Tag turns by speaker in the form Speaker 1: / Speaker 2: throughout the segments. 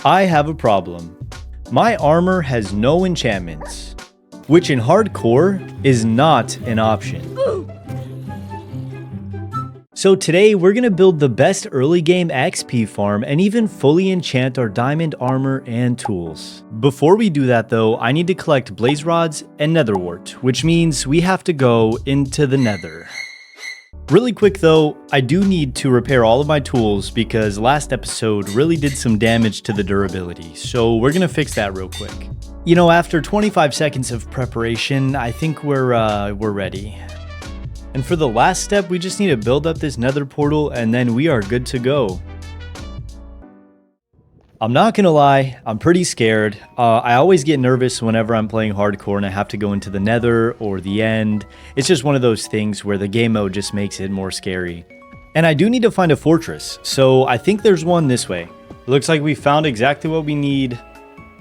Speaker 1: I have a problem. My armor has no enchantments, which in hardcore is not an option. So today we're going to build the best early game XP farm and even fully enchant our diamond armor and tools. Before we do that though, I need to collect blaze rods and nether wart, which means we have to go into the nether. Really quick though, I do need to repair all of my tools because last episode really did some damage to the durability, so we're gonna fix that real quick. You know, after 25 seconds of preparation, I think we're ready. And for the last step, we just need to build up this nether portal and then we are good to go. I'm not gonna lie, I'm pretty scared. I always get nervous whenever I'm playing hardcore and I have to go into the nether or the end. It's just one of those things where the game mode just makes it more scary. And I do need to find a fortress, so I think there's one this way. It looks like we found exactly what we need,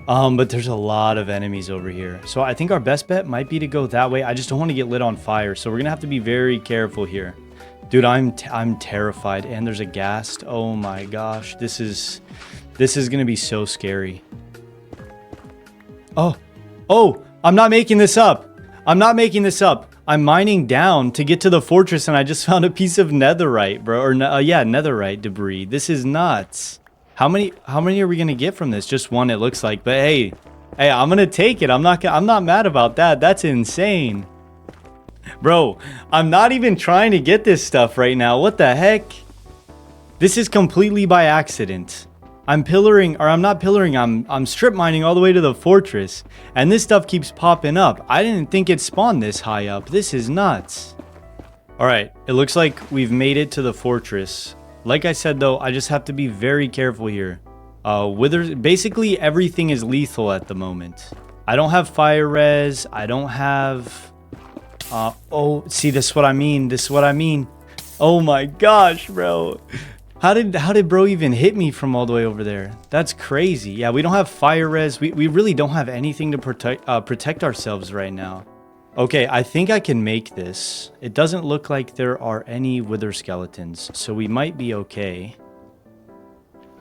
Speaker 1: but there's a lot of enemies over here. So I think our best bet might be to go that way. I just don't want to get lit on fire, so we're gonna have to be very careful here. Dude, I'm terrified, and there's a ghast. Oh my gosh, this is gonna be so scary. Oh, I'm not making this up. I'm mining down to get to the fortress and I just found a piece of netherite, bro. Or yeah, netherite debris. This is nuts. How many are we gonna get from this? Just one, it looks like. But hey, I'm gonna take it. I'm not mad about that. That's insane. Bro, I'm not even trying to get this stuff right now. What the heck? This is completely by accident. I'm strip mining all the way to the fortress, and this stuff keeps popping up. I didn't think it spawned this high up. This is nuts. All right, it looks like we've made it to the fortress. Like I said though, I just have to be very careful here. Basically everything is lethal at the moment. I don't have fire res. I don't have. Oh, see, this is what I mean. Oh my gosh, bro. How did bro even hit me from all the way over there? That's crazy. Yeah, we don't have fire res. We really don't have anything to protect ourselves right now. Okay, I think I can make this. It doesn't look like there are any wither skeletons, so we might be okay.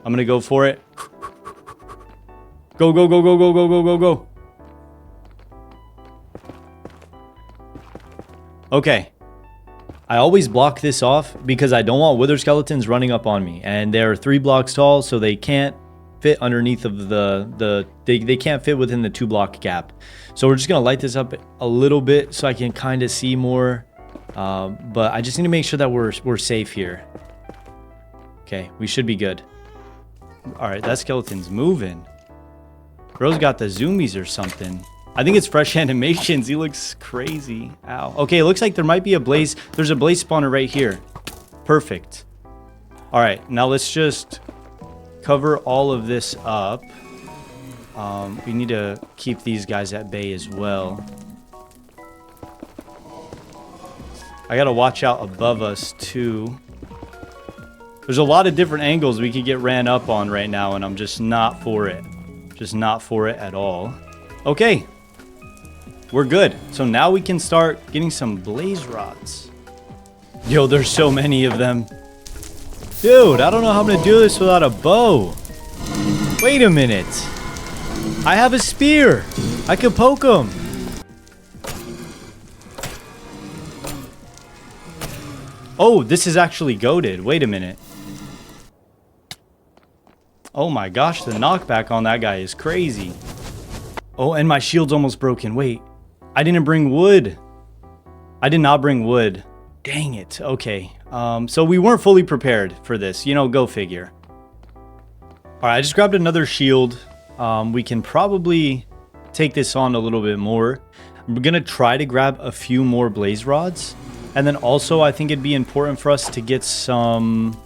Speaker 1: I'm gonna go for it. Go, go, go, go, go, go, go, go, go. Okay. I always block this off because I don't want wither skeletons running up on me, and they're 3 blocks tall, so they can't fit underneath of they can't fit within the 2-block gap. So we're just gonna light this up a little bit so I can kind of see more, but I just need to make sure that we're safe here. Okay, we should be good. All right, that skeleton's moving. Bro's got the zoomies or something. I think it's fresh animations. He looks crazy. Ow. Okay, it looks like there might be a blaze. There's a blaze spawner right here. Perfect. All right, now let's just cover all of this up. We need to keep these guys at bay as well. I gotta watch out above us too. There's a lot of different angles we could get ran up on right now, and I'm just not for it. Just not for it at all. Okay. We're good. So now we can start getting some blaze rods. Yo, there's so many of them. Dude, I don't know how I'm gonna do this without a bow. Wait a minute. I have a spear. I could poke them. Oh, this is actually goated. Wait a minute. Oh my gosh, the knockback on that guy is crazy. Oh, and my shield's almost broken. Wait. I didn't bring wood. I did not bring wood. Dang it. Okay. So we weren't fully prepared for this. You know, go figure. All right, I just grabbed another shield. We can probably take this on a little bit more. I'm going to try to grab a few more blaze rods. And then also, I think it'd be important for us to get some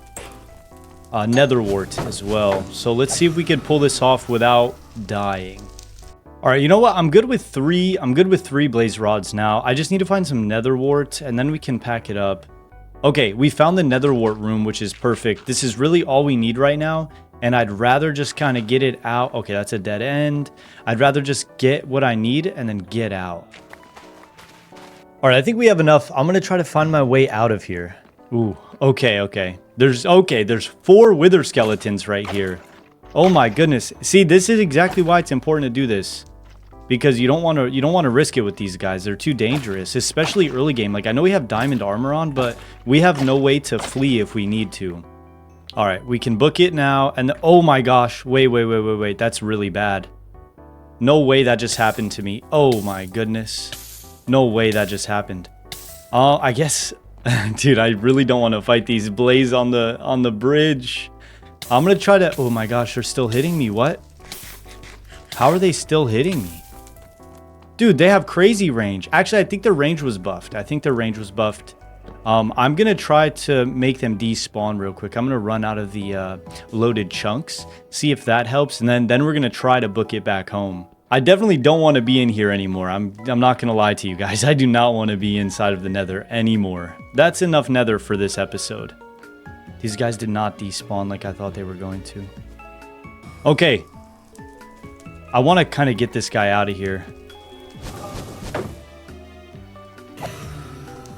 Speaker 1: nether wart as well. So let's see if we can pull this off without dying. All right, you know what? I'm good with 3 blaze rods now. I just need to find some nether wart and then we can pack it up. Okay, we found the nether wart room, which is perfect. This is really all we need right now, and I'd rather just kind of get it out. Okay, that's a dead end. I'd rather just get what I need and then get out. All right, I think we have enough. I'm going to try to find my way out of here. Ooh, okay. There's 4 wither skeletons right here. Oh my goodness. See, this is exactly why it's important to do this. Because you don't want to risk it with these guys. They're too dangerous, especially early game. Like, I know we have diamond armor on, but we have no way to flee if we need to. All right, we can book it now. And oh my gosh, wait. That's really bad. No way that just happened to me. Oh my goodness. No way that just happened. I guess, dude, I really don't want to fight these blaze on the bridge. I'm gonna try to. Oh my gosh, they're still hitting me. What? How are they still hitting me? Dude, they have crazy range. Actually, I think their range was buffed. I'm going to try to make them despawn real quick. I'm going to run out of the loaded chunks, see if that helps, and then we're going to try to book it back home. I definitely don't want to be in here anymore. I'm not going to lie to you guys. I do not want to be inside of the Nether anymore. That's enough Nether for this episode. These guys did not despawn like I thought they were going to. Okay. I want to kind of get this guy out of here.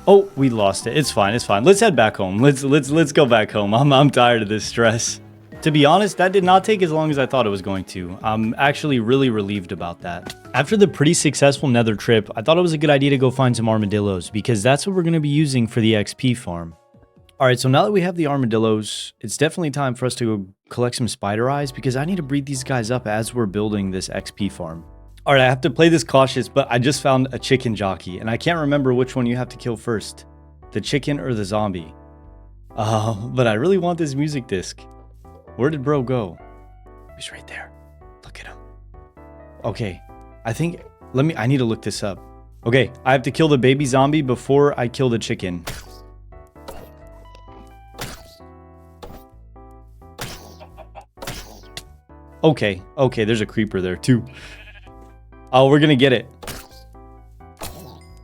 Speaker 1: Oh, we lost it. It's fine. Let's head back home. Let's go back home. I'm tired of this stress. To be honest, that did not take as long as I thought it was going to. I'm actually really relieved about that. After the pretty successful Nether trip, I thought it was a good idea to go find some armadillos because that's what we're going to be using for the XP farm. All right, so now that we have the armadillos, it's definitely time for us to go collect some spider eyes because I need to breed these guys up as we're building this XP farm. All right, I have to play this cautious, but I just found a chicken jockey, and I can't remember which one you have to kill first, the chicken or the zombie. But I really want this music disc. Where did bro go? He's right there. Look at him. Okay, I need to look this up. Okay, I have to kill the baby zombie before I kill the chicken. Okay, there's a creeper there too. Oh, we're gonna get it.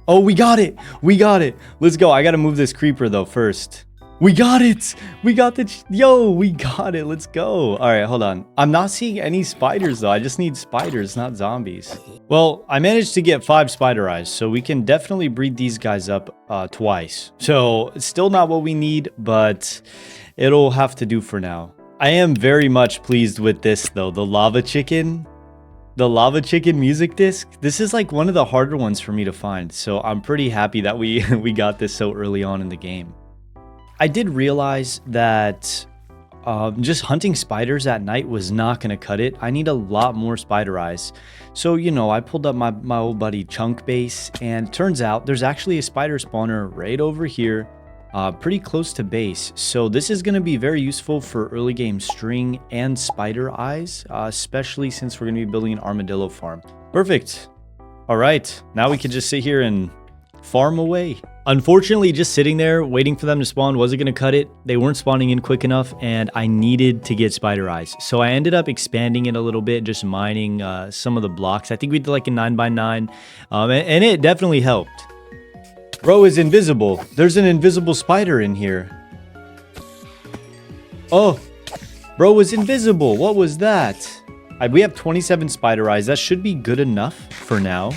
Speaker 1: Oh, we got it. Let's go. I gotta move this creeper though first. We got it. We got it. Let's go. All right, hold on. I'm not seeing any spiders though. I just need spiders, not zombies. Well, I managed to get 5 spider eyes, so we can definitely breed these guys up twice. So it's still not what we need, but it'll have to do for now. I am very much pleased with this though. The lava chicken music disc. This is like one of the harder ones for me to find. So I'm pretty happy that we got this so early on in the game. I did realize that just hunting spiders at night was not going to cut it. I need a lot more spider eyes. So, I pulled up my old buddy Chunk Base, and turns out there's actually a spider spawner right over here. Pretty close to base. So this is going to be very useful for early game string and spider eyes, especially since we're going to be building an armadillo farm. Perfect. All right, now we can just sit here and farm away. Unfortunately, just sitting there waiting for them to spawn wasn't going to cut it. They weren't spawning in quick enough, and I needed to get spider eyes. So I ended up expanding it a little bit, just mining some of the blocks. I think we did like a 9x9, and it definitely helped. Bro is invisible. There's an invisible spider in here. Oh, bro was invisible. What was that? We have 27 spider eyes. That should be good enough for now.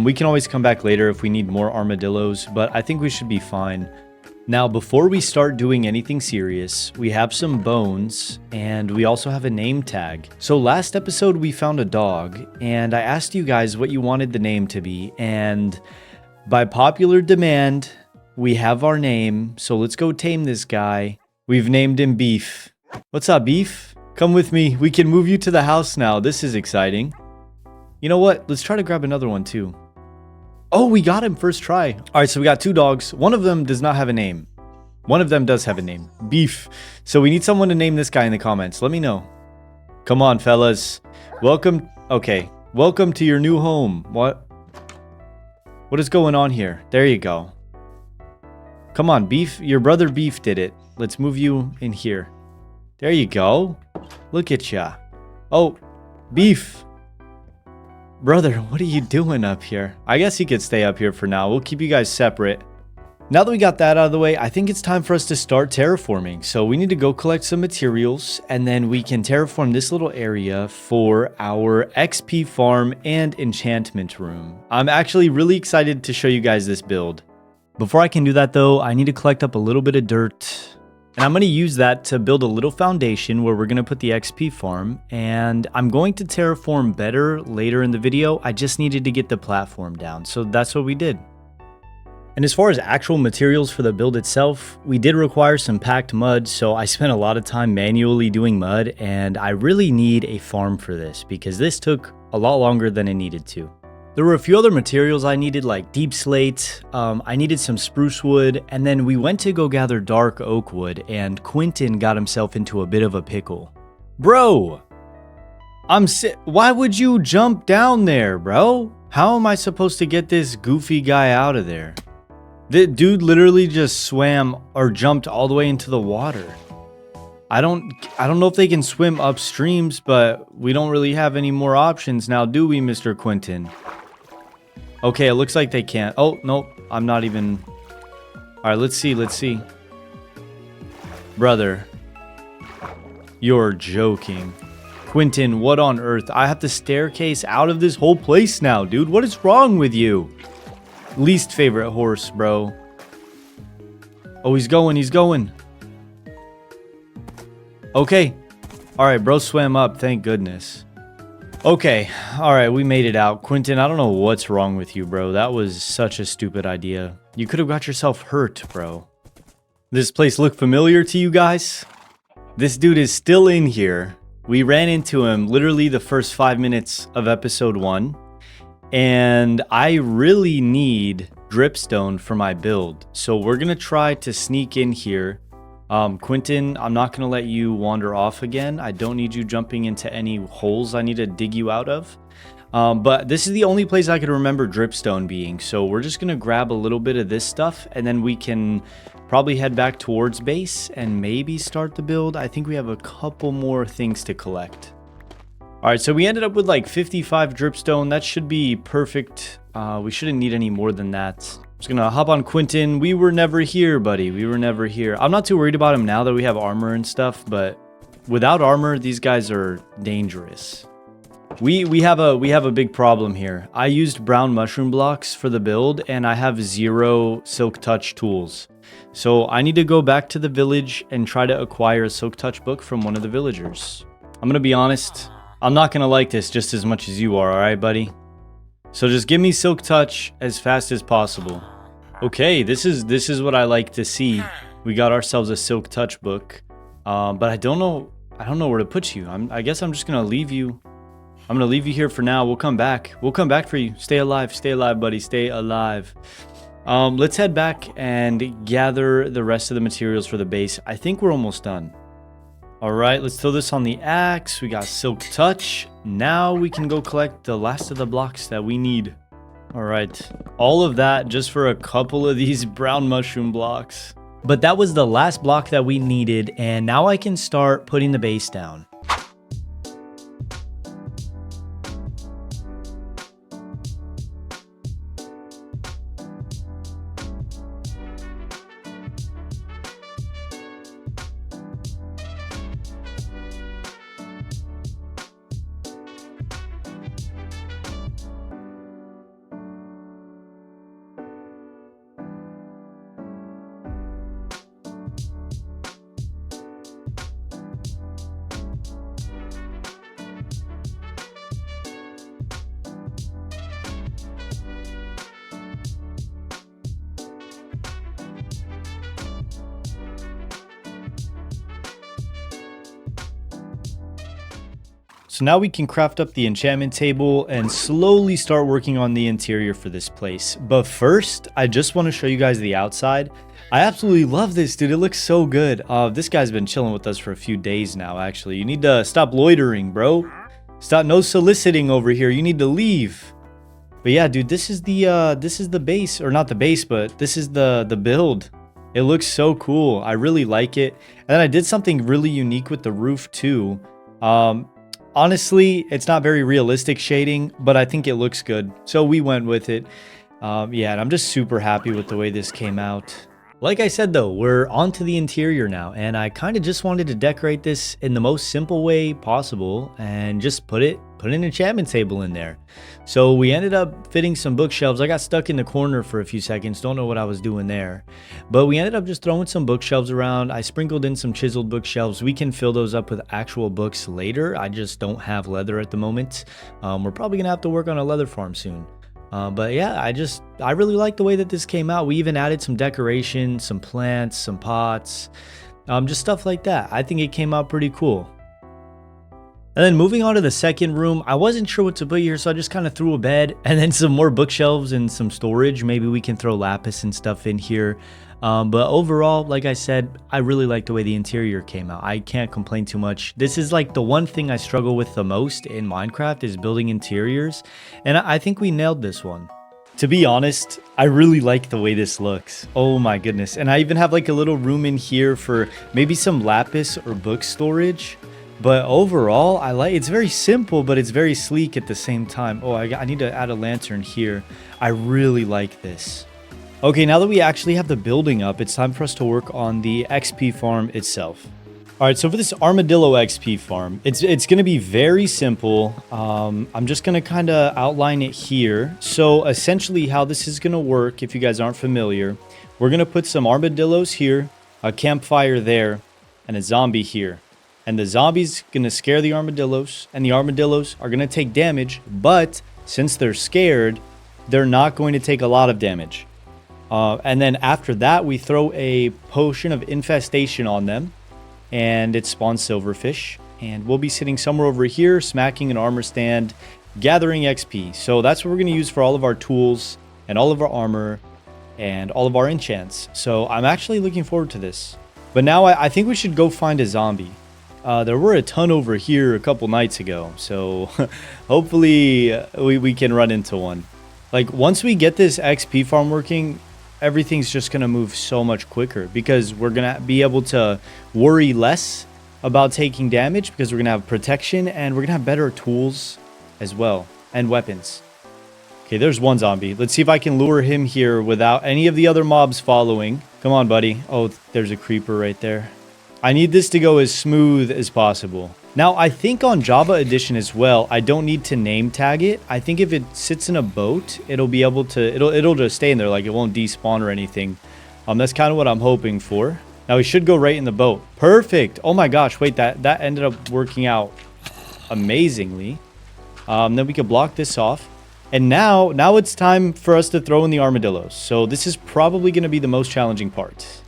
Speaker 1: We can always come back later if we need more armadillos, but I think we should be fine. Now, before we start doing anything serious, we have some bones, and we also have a name tag. So last episode, we found a dog, and I asked you guys what you wanted the name to be, and by popular demand, we have our name, so let's go tame this guy. We've named him Beef. What's up, Beef? Come with me. We can move you to the house now. This is exciting. You know what? Let's try to grab another one, too. Oh, we got him first try. All right, so we got 2 dogs. One of them does not have a name. One of them does have a name. Beef. So we need someone to name this guy in the comments. Let me know. Come on, fellas. Welcome. Okay. Welcome to your new home. What is going on here? There you go. Come on, Beef. Your brother Beef did it. Let's move you in here. There you go. Look at ya. Oh, Beef. Brother, what are you doing up here? I guess he could stay up here for now. We'll keep you guys separate. Now that we got that out of the way, I think it's time for us to start terraforming. So we need to go collect some materials, and then we can terraform this little area for our XP farm and enchantment room. I'm actually really excited to show you guys this build. Before I can do that though, I need to collect up a little bit of dirt And I'm going to use that to build a little foundation where we're going to put the XP farm. And I'm going to terraform better later in the video. I just needed to get the platform down. So that's what we did. And as far as actual materials for the build itself, we did require some packed mud, so I spent a lot of time manually doing mud, and I really need a farm for this because this took a lot longer than it needed to. There were a few other materials I needed, like deep slate, I needed some spruce wood, and then we went to go gather dark oak wood, and Quentin got himself into a bit of a pickle. Bro! Why would you jump down there, bro? How am I supposed to get this goofy guy out of there? The dude literally just swam or jumped all the way into the water. I don't know if they can swim upstreams, but we don't really have any more options now, do we, Mr. Quentin? Okay, it looks like they can't. Oh, nope, I'm not even... Alright, let's see. Brother. You're joking. Quentin, what on earth? I have to staircase out of this whole place now, dude. What is wrong with you? Least favorite horse, bro. Oh, he's going. Okay. Alright, bro swam up, thank goodness. Okay, alright, we made it out. Quentin, I don't know what's wrong with you, bro. That was such a stupid idea. You could have got yourself hurt, bro. This place look familiar to you guys? This dude is still in here. We ran into him literally the first 5 minutes of episode 1. And I really need dripstone for my build. So we're going to try to sneak in here. Quentin, I'm not going to let you wander off again. I don't need you jumping into any holes I need to dig you out of. But this is the only place I could remember dripstone being. So we're just going to grab a little bit of this stuff and then we can probably head back towards base and maybe start the build. I think we have a couple more things to collect. Alright, so we ended up with like 55 dripstone. That should be perfect. We shouldn't need any more than that. I'm just gonna hop on Quentin. We were never here, buddy. We were never here. I'm not too worried about him now that we have armor and stuff, but without armor, these guys are dangerous. We have a big problem here. I used brown mushroom blocks for the build, and I have 0 silk touch tools. So I need to go back to the village and try to acquire a silk touch book from one of the villagers. I'm gonna be honest. I'm not going to like this just as much as you are, alright, buddy? So just give me Silk Touch as fast as possible. Okay, this is what I like to see. We got ourselves a Silk Touch book. But I don't know where to put you. I guess I'm just going to leave you. I'm going to leave you here for now. We'll come back. We'll come back for you. Stay alive, buddy. Stay alive. Let's head back and gather the rest of the materials for the base. I think we're almost done. Alright, let's throw this on the axe. We got Silk Touch. Now we can go collect the last of the blocks that we need. Alright, all of that just for a couple of these brown mushroom blocks. But that was the last block that we needed, and now I can start putting the base down. So now we can craft up the enchantment table and slowly start working on the interior for this place. But first, I just want to show you guys the outside. I absolutely love this, dude. It looks so good. This guy's been chilling with us for a few days now, actually. You need to stop loitering, bro. Stop, no soliciting over here. You need to leave. But yeah, dude, this is the base, or not the base, but this is the build. It looks so cool. I really like it. And then I did something really unique with the roof too. Honestly, it's not very realistic shading, but I think it looks good. So we went with it. Yeah, and I'm just super happy with the way this came out. Like I said though, we're on to the interior now, and I kind of just wanted to decorate this in the most simple way possible and just put an enchantment table in there. So we ended up fitting some bookshelves. I got stuck in the corner for a few seconds, don't know what I was doing there. But we ended up just throwing some bookshelves around. I sprinkled in some chiseled bookshelves. We can fill those up with actual books later. I just don't have leather at the moment. We're probably gonna have to work on a leather farm soon. But yeah, I really like the way that this came out. We even added some decoration, some plants, some pots, just stuff like that. I think it came out pretty cool. And then moving on to the second room, I wasn't sure what to put here, so I just kind of threw a bed and then some more bookshelves and some storage. Maybe we can throw lapis and stuff in here. But overall, like I said, I really like the way the interior came out. I can't complain too much. This is like the one thing I struggle with the most in Minecraft is building interiors. And I think we nailed this one. To be honest, I really like the way this looks. Oh my goodness. And I even have like a little room in here for maybe some lapis or book storage. But overall, it's very simple, but it's very sleek at the same time. Oh, I need to add a lantern here. I really like this. Okay, now that we actually have the building up, it's time for us to work on the XP farm itself. All right, so for this armadillo XP farm, it's going to be very simple. I'm just going to kind of outline it here. So essentially how this is going to work, if you guys aren't familiar, we're going to put some armadillos here, a campfire there, and a zombie here. And the zombie's going to scare the armadillos, and the armadillos are going to take damage, but since they're scared, they're not going to take a lot of damage. And then after that, we throw a potion of infestation on them, and it spawns silverfish. And we'll be sitting somewhere over here, smacking an armor stand, gathering XP. So that's what we're going to use for all of our tools and all of our armor and all of our enchants. So I'm actually looking forward to this. But now I think we should go find a zombie. There were a ton over here a couple nights ago, so hopefully we can run into one. Like, once we get this XP farm working, everything's just going to move so much quicker because we're going to be able to worry less about taking damage because we're going to have protection and we're going to have better tools as well and weapons. Okay, there's one zombie. Let's see if I can lure him here without any of the other mobs following. Come on, buddy. Oh, there's a creeper right there. I need this to go as smooth as possible. Now, I think on Java Edition as well, I don't need to name tag it. I think if it sits in a boat, it'll be able to, it'll just stay in there, like it won't despawn or anything. That's kind of what I'm hoping for. Now, we should go right in the boat. Perfect. Oh my gosh, wait, that ended up working out amazingly. Then we could block this off. And now it's time for us to throw in the armadillos. So this is probably going to be the most challenging part.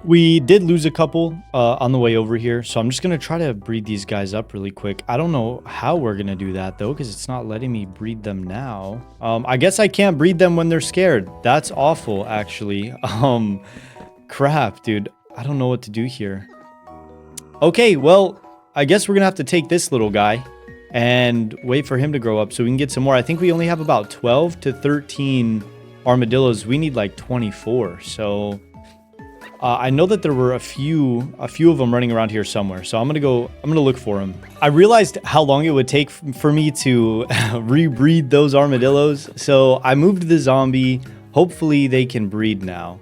Speaker 1: We did lose a couple on the way over here, so I'm just going to try to breed these guys up really quick. I don't know how we're going to do that, though, because it's not letting me breed them now. I guess I can't breed them when they're scared. That's awful, actually. Crap, dude. I don't know what to do here. Okay, well, I guess we're going to have to take this little guy and wait for him to grow up so we can get some more. I think we only have about 12 to 13 armadillos. We need like 24, so... I know that there were a few of them running around here somewhere, so I'm gonna look for them. I realized how long it would take for me to rebreed those armadillos, so I moved the zombie. Hopefully they can breed now.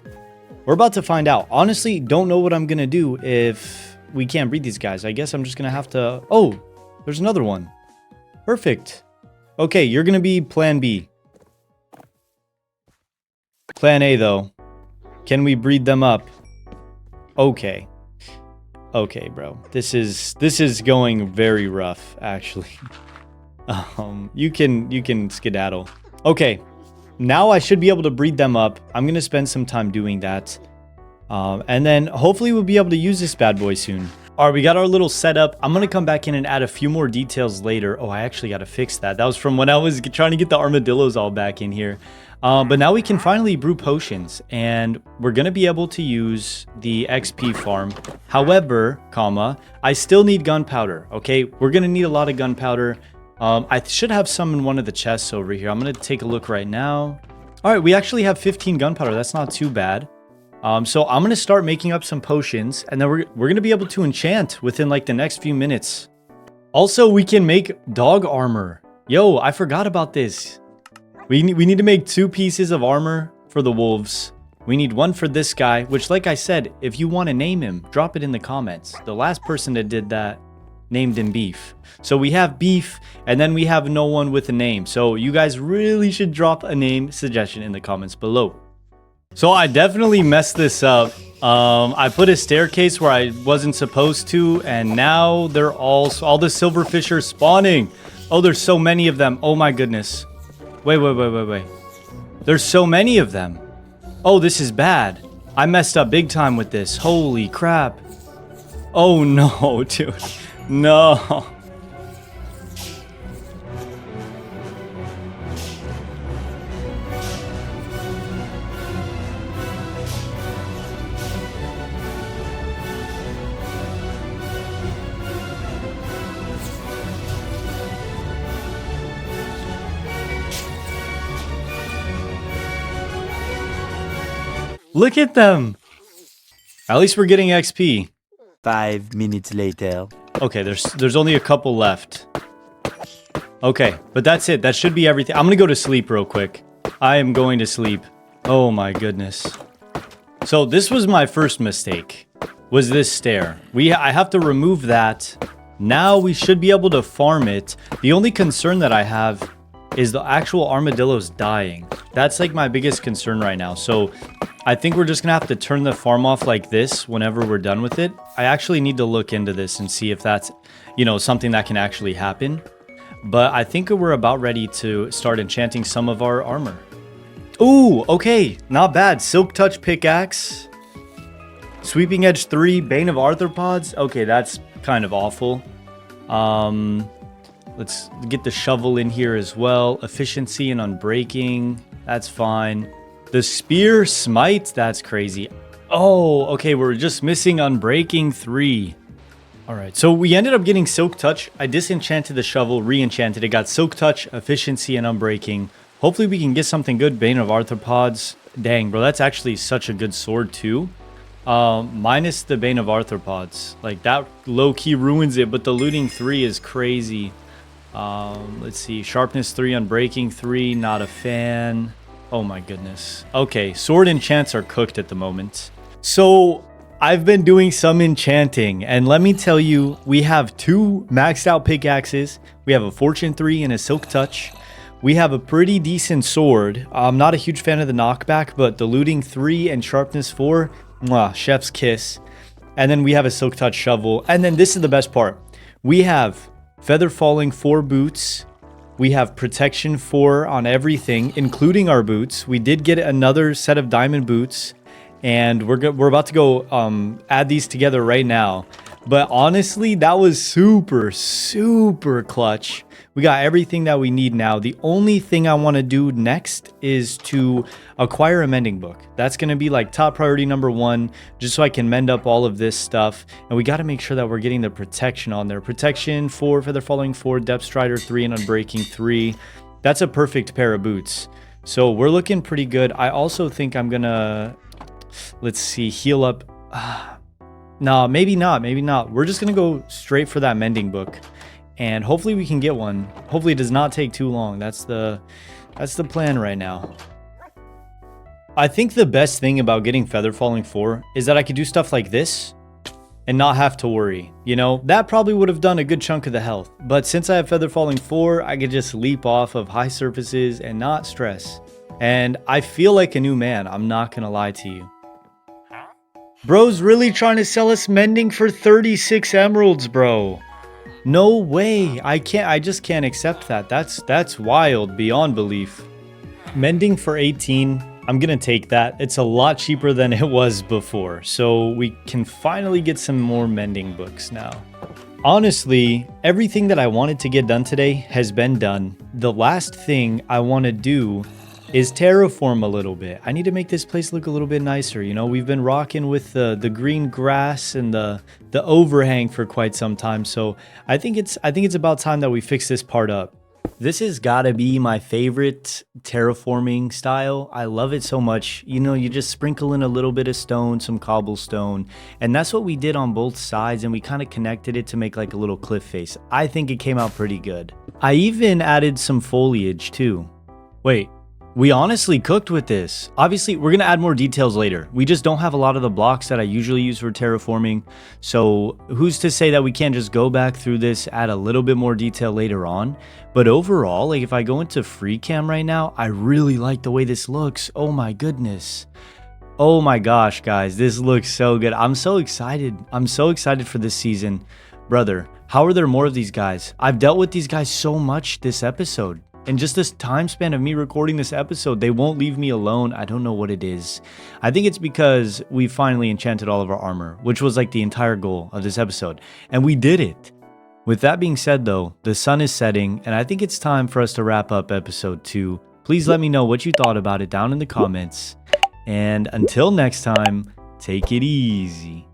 Speaker 1: We're about to find out. Honestly, don't know what I'm gonna do if we can't breed these guys. I guess I'm just gonna have to... Oh, there's another one. Perfect. Okay, you're gonna be plan B. Plan A, though. Can we breed them up? Okay. Okay, bro. This is going very rough, actually. You can skedaddle. Okay. Now I should be able to breed them up. I'm going to spend some time doing that. And then hopefully we'll be able to use this bad boy soon. All right, we got our little setup. I'm going to come back in and add a few more details later. Oh, I actually got to fix that. That was from when I was trying to get the armadillos all back in here. But now we can finally brew potions, and we're going to be able to use the XP farm. However, I still need gunpowder, okay? We're going to need a lot of gunpowder. I should have some in one of the chests over here. I'm going to take a look right now. All right, we actually have 15 gunpowder. That's not too bad. So I'm going to start making up some potions, and then we're going to be able to enchant within like the next few minutes. Also, we can make dog armor. Yo, I forgot about this. We need to make 2 pieces of armor for the wolves. We need 1 for this guy, which, like I said, if you want to name him, drop it in the comments. The last person that did that named him Beef. So we have Beef, and then we have no one with a name. So you guys really should drop a name suggestion in the comments below. So I definitely messed this up. I put a staircase where I wasn't supposed to, and now they're all the silverfish are spawning. Oh, there's so many of them. Oh my goodness. Wait. There's so many of them. Oh, this is bad. I messed up big time with this. Holy crap. Oh no, dude. No. Look at them. At least we're getting XP.
Speaker 2: 5 minutes later.
Speaker 1: Okay, there's only a couple left. Okay, but that's it. That should be everything. I'm gonna go to sleep real quick. I am going to sleep. Oh my goodness. So this was my first mistake. Was this stair. I have to remove that. Now we should be able to farm it. The only concern that I have is the actual armadillos dying. That's like my biggest concern right now. So I think we're just gonna have to turn the farm off like this whenever we're done with it. I actually need to look into this and see if that's, you know, something that can actually happen. But I think we're about ready to start enchanting some of our armor. Ooh, okay, not bad. Silk Touch pickaxe. Sweeping Edge 3, Bane of Arthropods. Okay, that's kind of awful. Let's get the shovel in here as well. Efficiency and Unbreaking. That's fine. The Spear Smite. That's crazy. Oh, okay. We're just missing Unbreaking 3. All right. So we ended up getting Silk Touch. I disenchanted the shovel, re-enchanted it. Got Silk Touch, Efficiency, and Unbreaking. Hopefully we can get something good. Bane of Arthropods. Dang, bro. That's actually such a good sword too. Minus the Bane of Arthropods. Like that low-key ruins it, but the looting 3 is crazy. Let's see. Sharpness 3, Unbreaking 3. Not a fan. Oh my goodness. Okay, sword enchants are cooked at the moment. So I've been doing some enchanting, and let me tell you, we have 2 maxed out pickaxes. We have a Fortune 3 and a Silk Touch. We have a pretty decent sword. I'm not a huge fan of the knockback, but the looting 3 and sharpness 4, mwah, chef's kiss. And then we have a Silk Touch shovel. And then this is the best part. We have Feather Falling 4 boots. We have protection 4 on everything, including our boots. We did get another set of diamond boots, and we're about to go add these together right now. But honestly, that was super clutch. We got everything that we need now. The only thing I want to do next is to acquire a mending book. That's going to be like top priority number 1, just so I can mend up all of this stuff. And we got to make sure that we're getting the protection on there. Protection 4, Feather Falling 4, Depth Strider 3, and Unbreaking 3. That's a perfect pair of boots. So we're looking pretty good. I also think I'm going to, let's see, heal up. No, maybe not. We're just going to go straight for that mending book. And hopefully we can get one. Hopefully it does not take too long. That's the plan right now. I think the best thing about getting Feather Falling 4 is that I could do stuff like this and not have to worry. You know, that probably would have done a good chunk of the health. But since I have Feather Falling 4, I could just leap off of high surfaces and not stress. And I feel like a new man. I'm not going to lie to you. Bro's really trying to sell us mending for 36 emeralds, bro. No way. I just can't accept that. That's wild beyond belief. Mending for 18. I'm gonna take that. It's a lot cheaper than it was before. So we can finally get some more mending books now. Honestly, everything that I wanted to get done today has been done. The last thing I want to do is terraform a little bit. I need to make this place look a little bit nicer. You know, we've been rocking with the green grass and the overhang for quite some time. So I think it's about time that we fix this part up. This has got to be my favorite terraforming style. I love it so much. You know, you just sprinkle in a little bit of stone, some cobblestone, and that's what we did on both sides, and we kind of connected it to make like a little cliff face. I think it came out pretty good. I even added some foliage too. Wait, we honestly cooked with this. Obviously, we're going to add more details later. We just don't have a lot of the blocks that I usually use for terraforming. So who's to say that we can't just go back through this, add a little bit more detail later on. But overall, like if I go into free cam right now, I really like the way this looks. Oh my goodness. Oh my gosh, guys, this looks so good. I'm so excited. I'm so excited for this season. Brother, how are there more of these guys? I've dealt with these guys so much this episode. And just this time span of me recording this episode, they won't leave me alone. I don't know what it is. I think it's because we finally enchanted all of our armor, which was like the entire goal of this episode. And we did it. With that being said though, the sun is setting and I think it's time for us to wrap up episode 2. Please let me know what you thought about it down in the comments. And until next time, take it easy.